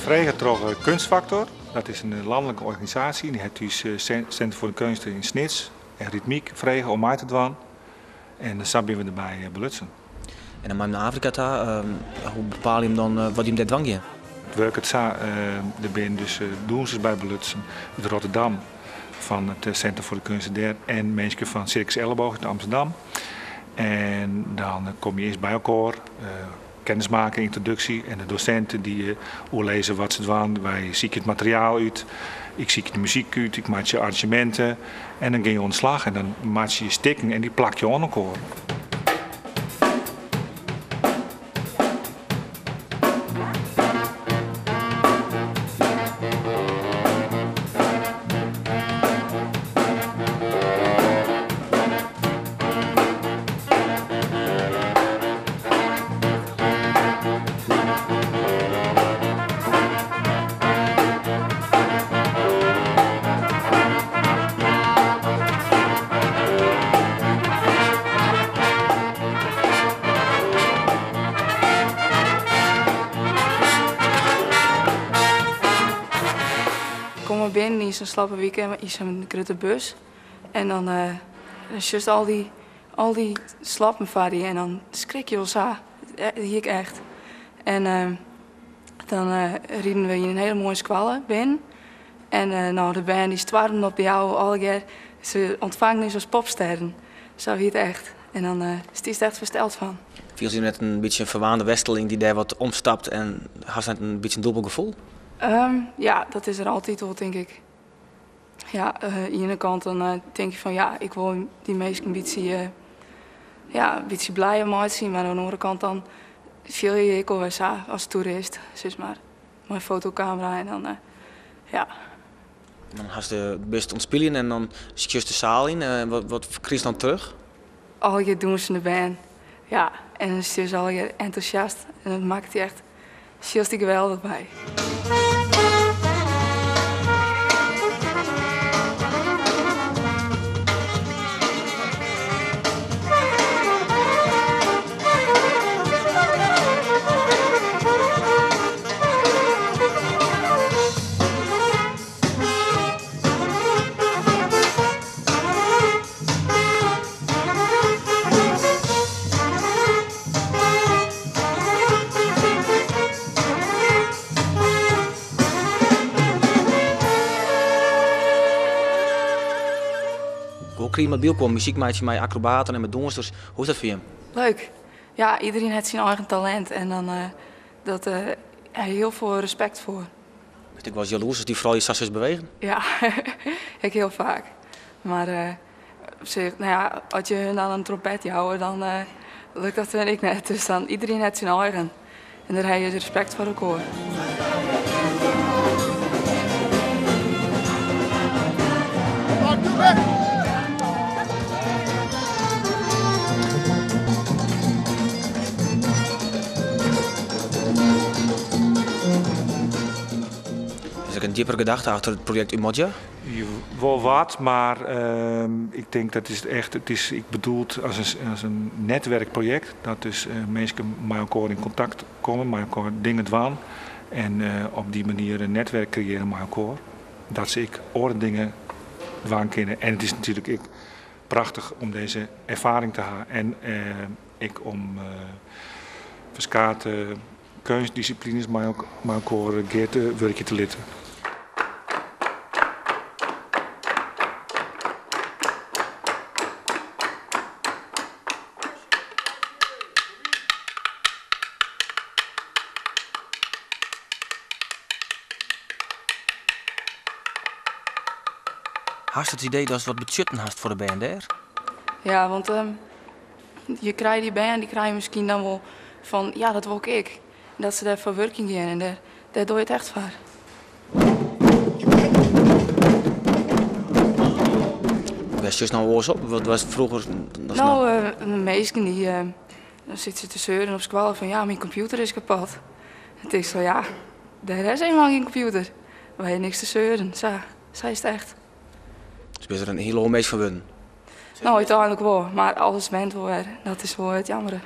vregen toch Kunstfactor. Dat is een landelijke organisatie. Die heeft dus Centrum voor de Kunsten in Snits en ritmiek vregen om mij te doen. En dan zijn we erbij belutsen. En dan naar Afrika daar, hoe bepaal je hem dan wat je hem daar dwang je? Het werkt het zo, er zijn dus doensters bij belutsen uit Rotterdam van het Centrum voor de Kunsten daar en mensen van Circus Elleboog in Amsterdam. En dan kom je eerst bij elkaar. Kennismaken, introductie en de docenten die lezen wat ze doen. Wij zieken het materiaal uit, ik zie de muziek uit, ik maak je arrangementen en dan ga je aan de slag en dan maak je stikken en die plak je aan elkaar. Ik kom er binnen in zo'n slappe weekend in zo'n grote bus. En dan is juist al die slappen van die en dan schrik je wel zo. Hier echt. En dan rieden we in een hele mooie squalle binnen. En nou, de band die stwarmen op jou al keer. Ze ontvangen is als popsterren. Zo hier het echt. En dan is het echt versteld van. Viel je net een beetje een verwaande westeling die daar wat omstapt en had net een beetje een dubbel gevoel? Ja, dat is er altijd wel, denk ik. Ja, aan de ene kant dan denk je van ja, ik wil die mensen een beetje blij om uit te zien. Maar aan de andere kant dan viel je ik alweer zo als toerist. Dus maar mijn fotocamera en dan ja. Dan had je de bus ontspelen en dan zit je de zaal in. Wat kreeg je dan terug? Al je doen ze in de band. Ja, en dan is dus al je enthousiast. En dat maakt hij echt die geweldig bij. Hoe kreeg je met Bielko, muziekmaatje met acrobaten en met doensters? Hoe is dat voor je? Leuk. Ja, iedereen heeft zijn eigen talent en dan dat heb je heel veel respect voor. Ik was jaloers als die vooral je sasjes bewegen. Ja, ik heel vaak. Maar op zich, nou ja, als je hun dan een trompetje houdt, dan lukt dat ik net. Dus dan iedereen heeft zijn eigen. En daar heb je respect voor elkaar. Is er een diepere gedachte achter het project Umoja? Wel wat, maar ik denk dat ik bedoel het als een netwerkproject. Dat dus mensen met elkaar in contact komen, met elkaar dingen doen. En op die manier een netwerk creëren met elkaar. Dat ze andere dingen doen kunnen. En het is natuurlijk prachtig om deze ervaring te hebben. En om verschillende kunstdisciplines met elkaar werken te litten. Had je het idee dat je wat budgetten had voor de band daar? Ja, want je krijgt die band, die krijg je misschien dan wel van, ja, dat wil ik. Dat ze daar voor werking gaan en daar doe je het echt voor. Was je nou oors op? Wat was het vroeger? Meesten die dan zitten ze te zeuren op squallen van, ja, mijn computer is kapot. En ik zo, ja, daar is helemaal geen computer. Wij hebben niks te zeuren. Zo is het echt. Dus ben je er een hele hoop mee verwonnen? Nou, uiteindelijk wel, maar alles went wel weer. Dat is wel het jammer.